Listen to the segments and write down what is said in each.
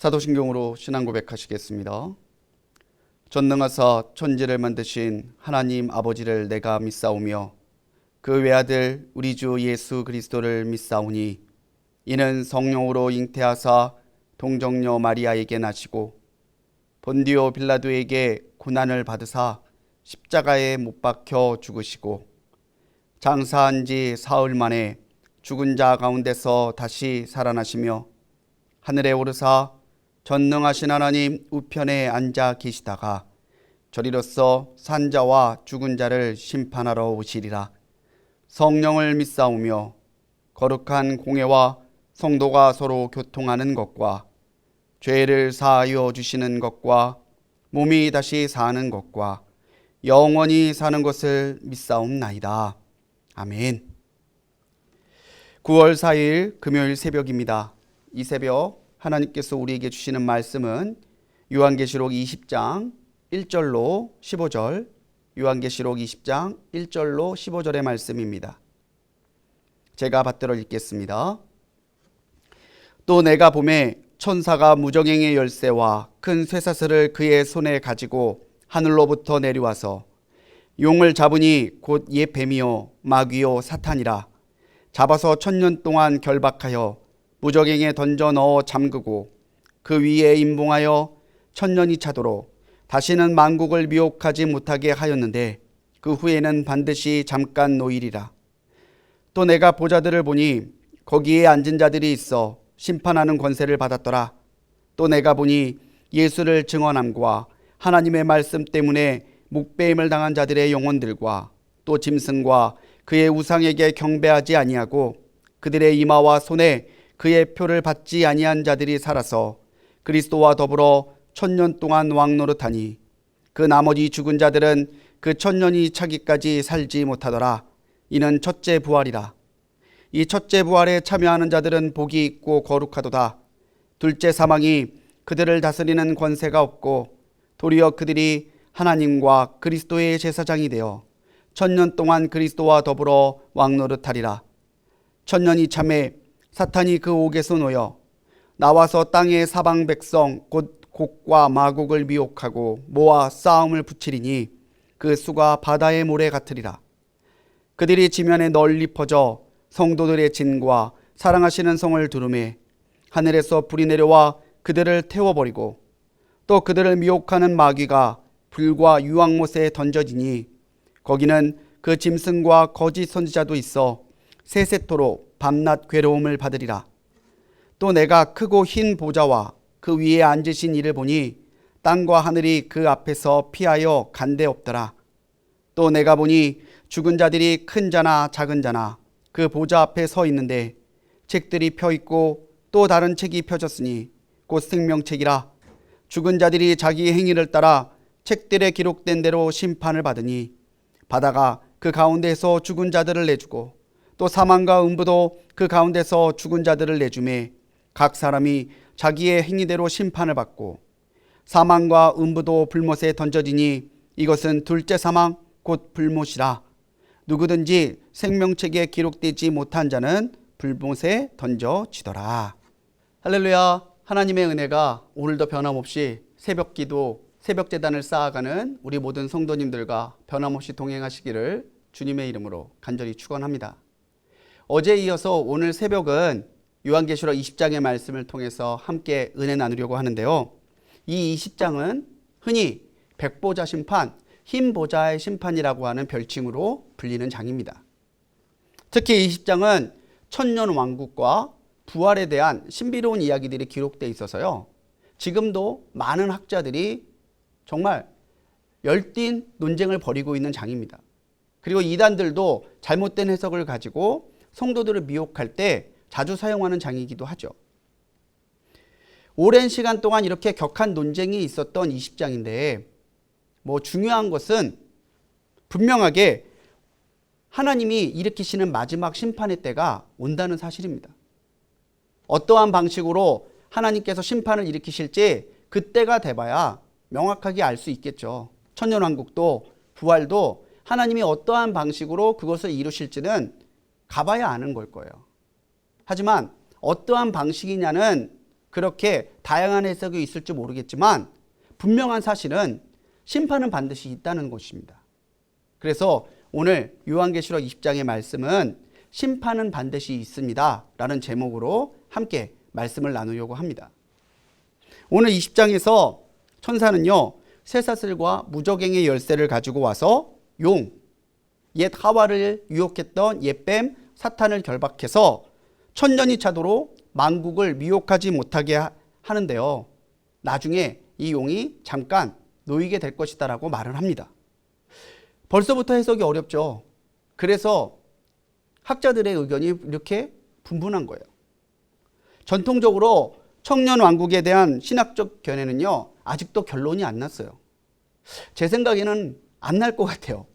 사도신경으로 신앙 고백하시겠습니다. 전능하사 천지를 만드신 하나님 아버지를 내가 믿사오며 그 외아들 우리 주 예수 그리스도를 믿사오니 이는 성령으로 잉태하사 동정녀 마리아에게 나시고 본디오 빌라도에게 고난을 받으사 십자가에 못 박혀 죽으시고 장사한 지 사흘 만에 죽은 자 가운데서 다시 살아나시며 하늘에 오르사 전능하신 하나님 우편에 앉아 계시다가 저리로서 산자와 죽은 자를 심판하러 오시리라. 성령을 믿사오며 거룩한 공회와 성도가 서로 교통하는 것과 죄를 사하여 주시는 것과 몸이 다시 사는 것과 영원히 사는 것을 믿사옵나이다. 아멘. 9월 4일 금요일 새벽입니다. 이 새벽 하나님께서 우리에게 주시는 말씀은 요한계시록 20장 1절로 15절, 요한계시록 20장 1절로 15절의 말씀입니다. 제가 받들어 읽겠습니다. 또 내가 보매 천사가 무저갱의 열쇠와 큰 쇠사슬을 그의 손에 가지고 하늘로부터 내려와서 용을 잡으니 곧 옛 뱀이요 마귀요 사탄이라. 잡아서 1000년 동안 결박하여 무저갱에 던져 넣어 잠그고 그 위에 임봉하여 1000년이 차도록 다시는 만국을 미혹하지 못하게 하였는데 그 후에는 반드시 잠깐 노일이라. 또 내가 보좌들을 보니 거기에 앉은 자들이 있어 심판하는 권세를 받았더라. 또 내가 보니 예수를 증언함과 하나님의 말씀 때문에 묵배임을 당한 자들의 영혼들과 또 짐승과 그의 우상에게 경배하지 아니하고 그들의 이마와 손에 그의 표를 받지 아니한 자들이 살아서 그리스도와 더불어 1000년 동안 왕노릇하니 그 나머지 죽은 자들은 그 1000년이 차기까지 살지 못하더라. 이는 첫째 부활이라. 이 첫째 부활에 참여하는 자들은 복이 있고 거룩하도다. 둘째 사망이 그들을 다스리는 권세가 없고 도리어 그들이 하나님과 그리스도의 제사장이 되어 1000년 동안 그리스도와 더불어 왕노릇하리라. 1000년이 참에 사탄이 그 옥에서 놓여 나와서 땅의 사방 백성 곧 곡과 마곡을 미혹하고 모아 싸움을 붙이리니 그 수가 바다의 모래 같으리라. 그들이 지면에 널리 퍼져 성도들의 진과 사랑하시는 성을 두루매 하늘에서 불이 내려와 그들을 태워버리고 또 그들을 미혹하는 마귀가 불과 유황못에 던져지니 거기는 그 짐승과 거짓 선지자도 있어 세세토록 밤낮 괴로움을 받으리라. 또 내가 크고 흰 보좌와 그 위에 앉으신 이를 보니 땅과 하늘이 그 앞에서 피하여 간데 없더라. 또 내가 보니 죽은 자들이 큰 자나 작은 자나 그 보좌 앞에 서 있는데 책들이 펴 있고 또 다른 책이 펴졌으니 곧 생명책이라. 죽은 자들이 자기 행위를 따라 책들에 기록된 대로 심판을 받으니 바다가 그 가운데에서 죽은 자들을 내주고 또 사망과 음부도 그 가운데서 죽은 자들을 내주매 각 사람이 자기의 행위대로 심판을 받고 사망과 음부도 불못에 던져지니 이것은 둘째 사망 곧 불못이라. 누구든지 생명책에 기록되지 못한 자는 불못에 던져지더라. 할렐루야. 하나님의 은혜가 오늘도 변함없이 새벽기도 새벽제단을 쌓아가는 우리 모든 성도님들과 변함없이 동행하시기를 주님의 이름으로 간절히 축원합니다. 어제에 이어서 오늘 새벽은 요한계시록 20장의 말씀을 통해서 함께 은혜 나누려고 하는데요. 이 20장은 흔히 백보자 심판, 흰 보자의 심판이라고 하는 별칭으로 불리는 장입니다. 특히 20장은 천년 왕국과 부활에 대한 신비로운 이야기들이 기록되어 있어서요. 지금도 많은 학자들이 정말 열띤 논쟁을 벌이고 있는 장입니다. 그리고 이단들도 잘못된 해석을 가지고 성도들을 미혹할 때 자주 사용하는 장이기도 하죠. 오랜 시간 동안 이렇게 격한 논쟁이 있었던 20장인데 중요한 것은 분명하게 하나님이 일으키시는 마지막 심판의 때가 온다는 사실입니다. 어떠한 방식으로 하나님께서 심판을 일으키실지 그때가 돼봐야 명확하게 알 수 있겠죠. 천년왕국도 부활도 하나님이 어떠한 방식으로 그것을 이루실지는 가봐야 아는 걸 거예요. 하지만 어떠한 방식이냐는 그렇게 다양한 해석이 있을지 모르겠지만 분명한 사실은 심판은 반드시 있다는 것입니다. 그래서 오늘 요한계시록 20장의 말씀은 심판은 반드시 있습니다 라는 제목으로 함께 말씀을 나누려고 합니다. 오늘 20장에서 천사는요, 쇠사슬과 무저갱의 열쇠를 가지고 와서 옛 하와를 유혹했던 옛뱀 사탄을 결박해서 천년이 차도록 만국을 미혹하지 못하게 하는데요, 나중에 이 용이 잠깐 놓이게 될 것이다 라고 말을 합니다. 벌써부터 해석이 어렵죠. 그래서 학자들의 의견이 이렇게 분분한 거예요. 전통적으로 청년왕국에 대한 신학적 견해는요, 아직도 결론이 안 났어요. 제 생각에는 안 날 것 같아요.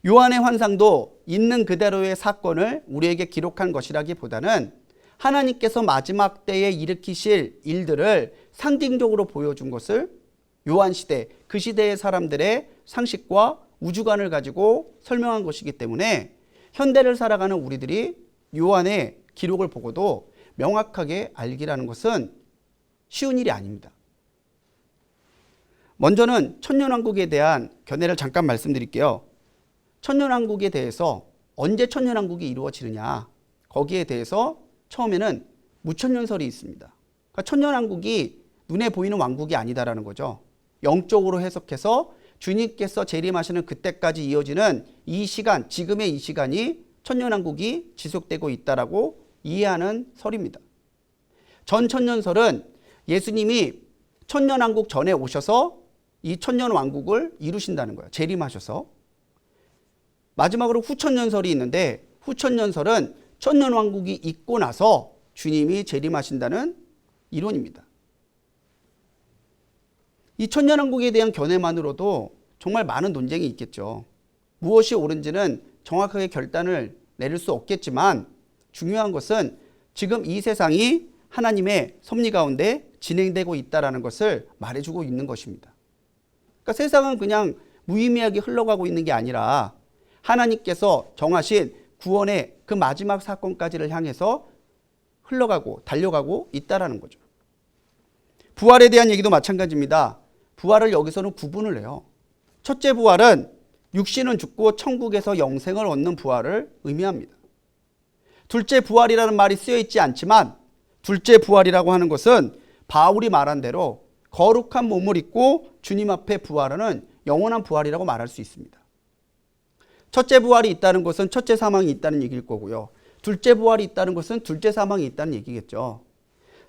요한의 환상도 있는 그대로의 사건을 우리에게 기록한 것이라기보다는 하나님께서 마지막 때에 일으키실 일들을 상징적으로 보여준 것을 요한 시대, 그 시대의 사람들의 상식과 우주관을 가지고 설명한 것이기 때문에 현대를 살아가는 우리들이 요한의 기록을 보고도 명확하게 알기라는 것은 쉬운 일이 아닙니다. 먼저는 천년왕국에 대한 견해를 잠깐 말씀드릴게요. 천년왕국에 대해서 언제 천년왕국이 이루어지느냐, 거기에 대해서 처음에는 무천년설이 있습니다. 그러니까 천년왕국이 눈에 보이는 왕국이 아니다라는 거죠. 영적으로 해석해서 주님께서 재림하시는 그때까지 이어지는 이 시간, 지금의 이 시간이 천년왕국이 지속되고 있다라고 이해하는 설입니다. 전천년설은 예수님이 천년왕국 전에 오셔서 이 천년왕국을 이루신다는 거예요. 재림하셔서. 마지막으로 후천년설이 있는데, 후천년설은 천년왕국이 있고 나서 주님이 재림하신다는 이론입니다. 이 천년왕국에 대한 견해만으로도 정말 많은 논쟁이 있겠죠. 무엇이 옳은지는 정확하게 결단을 내릴 수 없겠지만 중요한 것은 지금 이 세상이 하나님의 섭리 가운데 진행되고 있다는 것을 말해주고 있는 것입니다. 그러니까 세상은 그냥 무의미하게 흘러가고 있는 게 아니라 하나님께서 정하신 구원의 그 마지막 사건까지를 향해서 흘러가고 달려가고 있다는 거죠. 부활에 대한 얘기도 마찬가지입니다. 부활을 여기서는 구분을 해요. 첫째 부활은 육신은 죽고 천국에서 영생을 얻는 부활을 의미합니다. 둘째 부활이라는 말이 쓰여 있지 않지만 둘째 부활이라고 하는 것은 바울이 말한 대로 거룩한 몸을 입고 주님 앞에 부활하는 영원한 부활이라고 말할 수 있습니다. 첫째 부활이 있다는 것은 첫째 사망이 있다는 얘기일 거고요. 둘째 부활이 있다는 것은 둘째 사망이 있다는 얘기겠죠.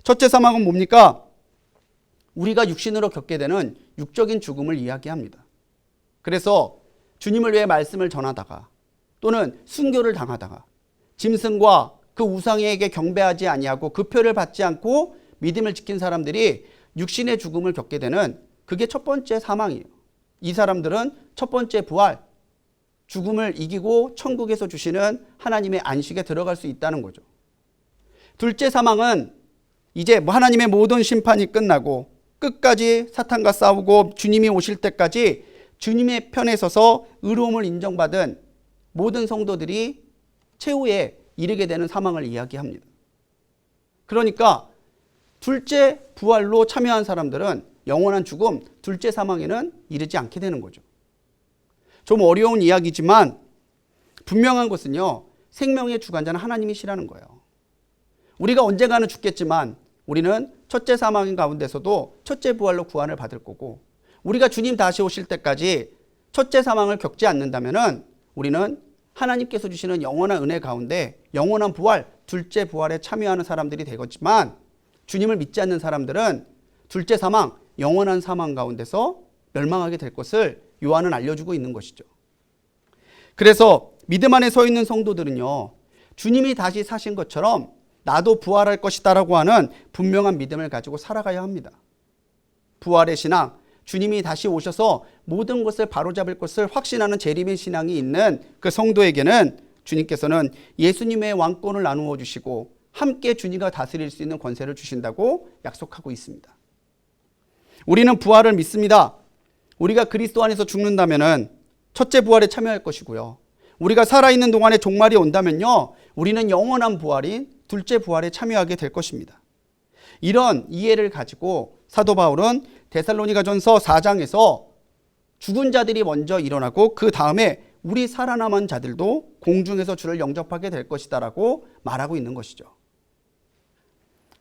첫째 사망은 뭡니까? 우리가 육신으로 겪게 되는 육적인 죽음을 이야기합니다. 그래서 주님을 위해 말씀을 전하다가 또는 순교를 당하다가 짐승과 그 우상에게 경배하지 아니하고 그 표를 받지 않고 믿음을 지킨 사람들이 육신의 죽음을 겪게 되는, 그게 첫 번째 사망이에요. 이 사람들은 첫 번째 부활, 죽음을 이기고 천국에서 주시는 하나님의 안식에 들어갈 수 있다는 거죠. 둘째 사망은 이제 하나님의 모든 심판이 끝나고 끝까지 사탄과 싸우고 주님이 오실 때까지 주님의 편에 서서 의로움을 인정받은 모든 성도들이 최후에 이르게 되는 사망을 이야기합니다. 그러니까 둘째 부활로 참여한 사람들은 영원한 죽음, 둘째 사망에는 이르지 않게 되는 거죠. 좀 어려운 이야기지만 분명한 것은요, 생명의 주관자는 하나님이시라는 거예요. 우리가 언젠가는 죽겠지만 우리는 첫째 사망인 가운데서도 첫째 부활로 구원을 받을 거고, 우리가 주님 다시 오실 때까지 첫째 사망을 겪지 않는다면은 우리는 하나님께서 주시는 영원한 은혜 가운데 영원한 부활, 둘째 부활에 참여하는 사람들이 되겠지만, 주님을 믿지 않는 사람들은 둘째 사망, 영원한 사망 가운데서 멸망하게 될 것을 요한은 알려주고 있는 것이죠. 그래서 믿음 안에 서 있는 성도들은요, 주님이 다시 사신 것처럼 나도 부활할 것이다라고 하는 분명한 믿음을 가지고 살아가야 합니다. 부활의 신앙, 주님이 다시 오셔서 모든 것을 바로잡을 것을 확신하는 재림의 신앙이 있는 그 성도에게는 주님께서는 예수님의 왕권을 나누어 주시고 함께 주님과 다스릴 수 있는 권세를 주신다고 약속하고 있습니다. 우리는 부활을 믿습니다. 우리가 그리스도 안에서 죽는다면은 첫째 부활에 참여할 것이고요. 우리가 살아있는 동안에 종말이 온다면요, 우리는 영원한 부활인 둘째 부활에 참여하게 될 것입니다. 이런 이해를 가지고 사도 바울은 데살로니가전서 4장에서 죽은 자들이 먼저 일어나고 그 다음에 우리 살아남은 자들도 공중에서 주를 영접하게 될 것이다 라고 말하고 있는 것이죠.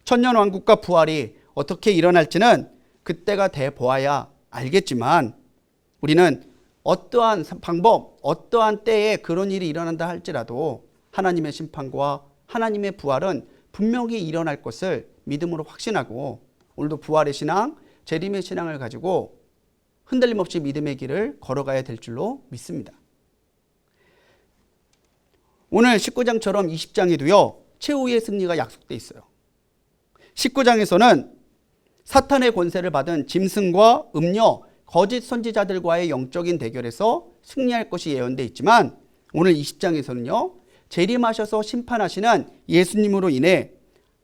천년왕국과 부활이 어떻게 일어날지는 그때가 돼 보아야 알겠지만, 우리는 어떠한 방법, 어떠한 때에 그런 일이 일어난다 할지라도 하나님의 심판과 하나님의 부활은 분명히 일어날 것을 믿음으로 확신하고, 오늘도 부활의 신앙, 재림의 신앙을 가지고 흔들림 없이 믿음의 길을 걸어가야 될 줄로 믿습니다. 오늘 19장처럼 20장에도요, 최후의 승리가 약속되어 있어요. 19장에서는 사탄의 권세를 받은 짐승과 음녀, 거짓 선지자들과의 영적인 대결에서 승리할 것이 예언되어 있지만, 오늘 20장에서는요, 재림하셔서 심판하시는 예수님으로 인해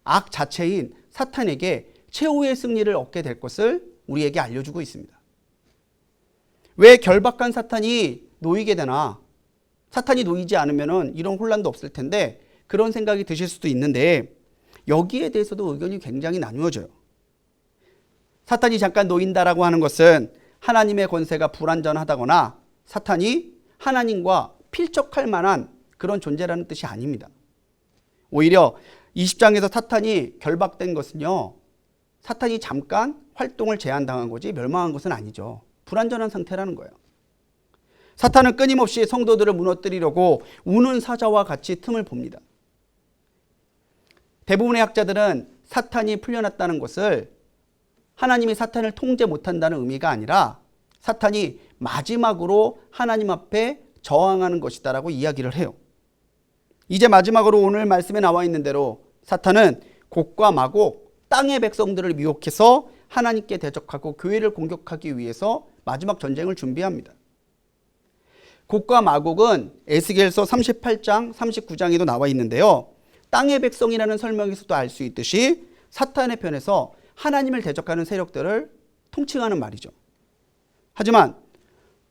악 자체인 사탄에게 최후의 승리를 얻게 될 것을 우리에게 알려주고 있습니다. 왜 결박한 사탄이 놓이게 되나? 사탄이 놓이지 않으면 이런 혼란도 없을 텐데, 그런 생각이 드실 수도 있는데, 여기에 대해서도 의견이 굉장히 나누어져요. 사탄이 잠깐 놓인다라고 하는 것은 하나님의 권세가 불완전하다거나 사탄이 하나님과 필적할 만한 그런 존재라는 뜻이 아닙니다. 오히려 20장에서 사탄이 결박된 것은요, 사탄이 잠깐 활동을 제한당한 거지 멸망한 것은 아니죠. 불완전한 상태라는 거예요. 사탄은 끊임없이 성도들을 무너뜨리려고 우는 사자와 같이 틈을 봅니다. 대부분의 학자들은 사탄이 풀려났다는 것을 하나님이 사탄을 통제 못한다는 의미가 아니라 사탄이 마지막으로 하나님 앞에 저항하는 것이다라고 이야기를 해요. 이제 마지막으로 오늘 말씀에 나와 있는 대로 사탄은 곡과 마곡, 땅의 백성들을 미혹해서 하나님께 대적하고 교회를 공격하기 위해서 마지막 전쟁을 준비합니다. 곡과 마곡은 에스겔서 38장, 39장에도 나와 있는데요. 땅의 백성이라는 설명에서도 알 수 있듯이 사탄의 편에서 하나님을 대적하는 세력들을 통칭하는 말이죠. 하지만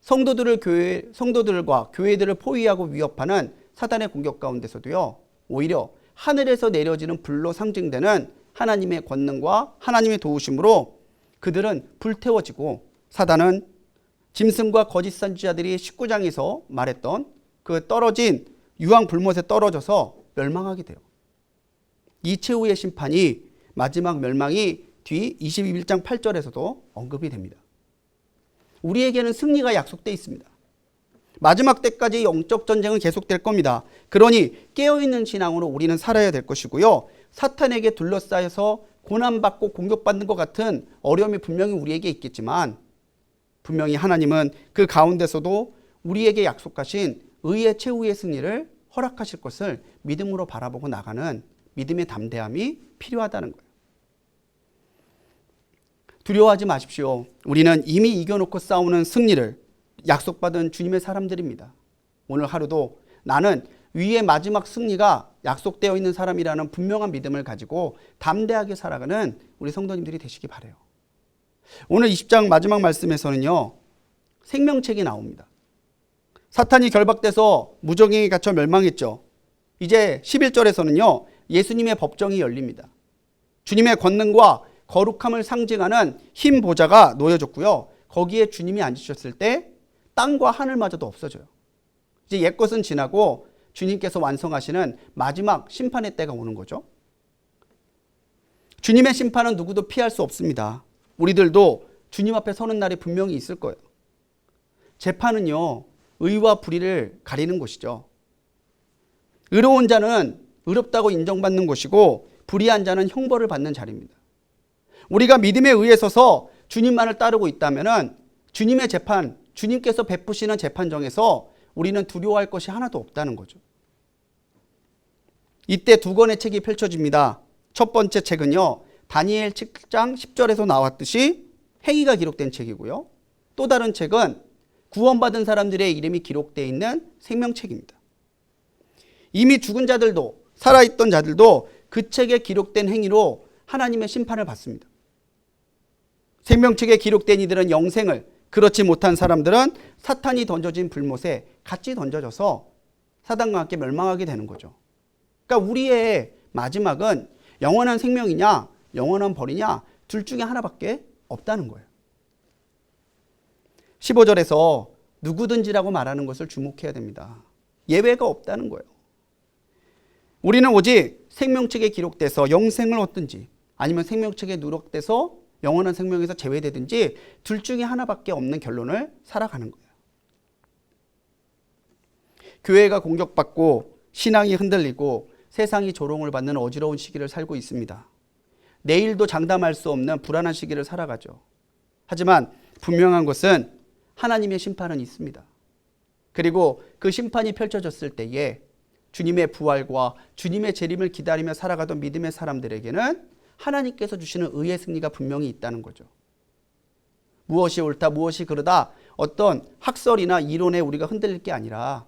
성도들과 교회들을 포위하고 위협하는 사탄의 공격 가운데서도요, 오히려 하늘에서 내려지는 불로 상징되는 하나님의 권능과 하나님의 도우심으로 그들은 불태워지고, 사단은 짐승과 거짓 선지자들이 19장에서 말했던 그 떨어진 유황 불못에 떨어져서 멸망하게 돼요. 이 최후의 심판이, 마지막 멸망이 뒤 21장 8절에서도 언급이 됩니다. 우리에게는 승리가 약속되어 있습니다. 마지막 때까지 영적 전쟁은 계속될 겁니다. 그러니 깨어있는 신앙으로 우리는 살아야 될 것이고요. 사탄에게 둘러싸여서 고난받고 공격받는 것 같은 어려움이 분명히 우리에게 있겠지만, 분명히 하나님은 그 가운데서도 우리에게 약속하신 의의 최후의 승리를 허락하실 것을 믿음으로 바라보고 나가는 믿음의 담대함이 필요하다는 거예요. 두려워하지 마십시오. 우리는 이미 이겨놓고 싸우는 승리를 약속받은 주님의 사람들입니다. 오늘 하루도 나는 위의 마지막 승리가 약속되어 있는 사람이라는 분명한 믿음을 가지고 담대하게 살아가는 우리 성도님들이 되시기 바라요. 오늘 20장 마지막 말씀에서는요, 생명책이 나옵니다. 사탄이 결박돼서 무정행에 갇혀 멸망했죠. 이제 11절에서는요, 예수님의 법정이 열립니다. 주님의 권능과 거룩함을 상징하는 흰 보좌가 놓여졌고요. 거기에 주님이 앉으셨을 때 땅과 하늘마저도 없어져요. 이제 옛것은 지나고 주님께서 완성하시는 마지막 심판의 때가 오는 거죠. 주님의 심판은 누구도 피할 수 없습니다. 우리들도 주님 앞에 서는 날이 분명히 있을 거예요. 재판은요, 의와 불의를 가리는 곳이죠. 의로운 자는 의롭다고 인정받는 곳이고, 불의한 자는 형벌을 받는 자리입니다. 우리가 믿음에 의해서서 주님만을 따르고 있다면 주님의 재판, 주님께서 베푸시는 재판정에서 우리는 두려워할 것이 하나도 없다는 거죠. 이때 두 권의 책이 펼쳐집니다. 첫 번째 책은요, 다니엘 7장 10절에서 나왔듯이 행위가 기록된 책이고요. 또 다른 책은 구원받은 사람들의 이름이 기록되어 있는 생명책입니다. 이미 죽은 자들도 살아있던 자들도 그 책에 기록된 행위로 하나님의 심판을 받습니다. 생명책에 기록된 이들은 영생을, 그렇지 못한 사람들은 사탄이 던져진 불못에 같이 던져져서 사단과 함께 멸망하게 되는 거죠. 그러니까 우리의 마지막은 영원한 생명이냐 영원한 벌이냐 둘 중에 하나밖에 없다는 거예요. 15절에서 누구든지라고 말하는 것을 주목해야 됩니다. 예외가 없다는 거예요. 우리는 오직 생명책에 기록돼서 영생을 얻든지 아니면 생명책에 누락돼서 영원한 생명에서 제외되든지 둘 중에 하나밖에 없는 결론을 살아가는 거예요. 교회가 공격받고 신앙이 흔들리고 세상이 조롱을 받는 어지러운 시기를 살고 있습니다. 내일도 장담할 수 없는 불안한 시기를 살아가죠. 하지만 분명한 것은 하나님의 심판은 있습니다. 그리고 그 심판이 펼쳐졌을 때에 주님의 부활과 주님의 재림을 기다리며 살아가던 믿음의 사람들에게는 하나님께서 주시는 의의 승리가 분명히 있다는 거죠. 무엇이 옳다, 무엇이 그르다 어떤 학설이나 이론에 우리가 흔들릴 게 아니라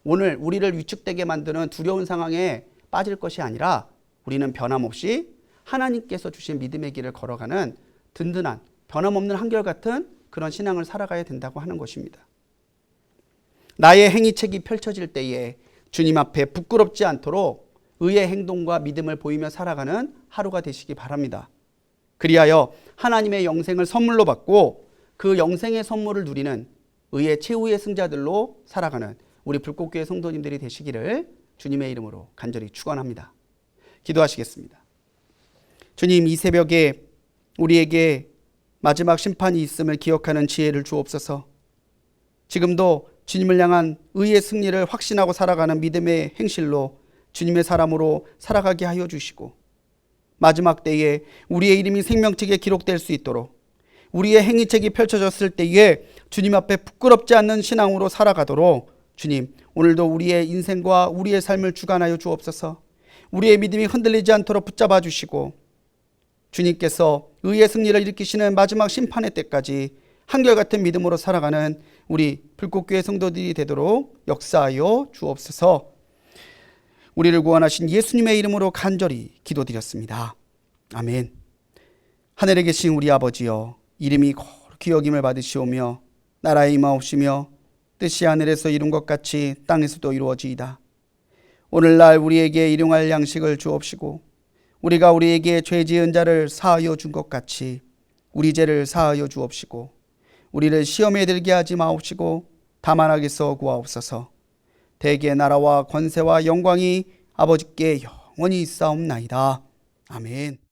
오늘 우리를 위축되게 만드는 두려운 상황에 빠질 것이 아니라 우리는 변함없이 하나님께서 주신 믿음의 길을 걸어가는 든든한 변함없는 한결같은 그런 신앙을 살아가야 된다고 하는 것입니다. 나의 행위책이 펼쳐질 때에 주님 앞에 부끄럽지 않도록 의의 행동과 믿음을 보이며 살아가는 하루가 되시기 바랍니다. 그리하여 하나님의 영생을 선물로 받고 그 영생의 선물을 누리는 의의 최후의 승자들로 살아가는 우리 불꽃교회 성도님들이 되시기를 주님의 이름으로 간절히 축원합니다. 기도하시겠습니다. 주님, 이 새벽에 우리에게 마지막 심판이 있음을 기억하는 지혜를 주옵소서. 지금도 주님을 향한 의의 승리를 확신하고 살아가는 믿음의 행실로 주님의 사람으로 살아가게 하여 주시고 마지막 때에 우리의 이름이 생명책에 기록될 수 있도록 우리의 행위책이 펼쳐졌을 때에 주님 앞에 부끄럽지 않는 신앙으로 살아가도록 주님, 오늘도 우리의 인생과 우리의 삶을 주관하여 주옵소서. 우리의 믿음이 흔들리지 않도록 붙잡아 주시고 주님께서 의의 승리를 일으키시는 마지막 심판의 때까지 한결같은 믿음으로 살아가는 우리 불꽃교회 성도들이 되도록 역사하여 주옵소서. 우리를 구원하신 예수님의 이름으로 간절히 기도드렸습니다. 아멘. 하늘에 계신 우리 아버지여, 이름이 거룩히 여김을 받으시오며 나라의 임하옵시며 뜻이 하늘에서 이룬 것 같이 땅에서도 이루어지이다. 오늘날 우리에게 일용할 양식을 주옵시고 우리가 우리에게 죄 지은 자를 사하여 준 것 같이 우리 죄를 사하여 주옵시고 우리를 시험에 들게 하지 마옵시고 다만 악에서 구하옵소서. 대개 나라와 권세와 영광이 아버지께 영원히 있사옵나이다. 아멘.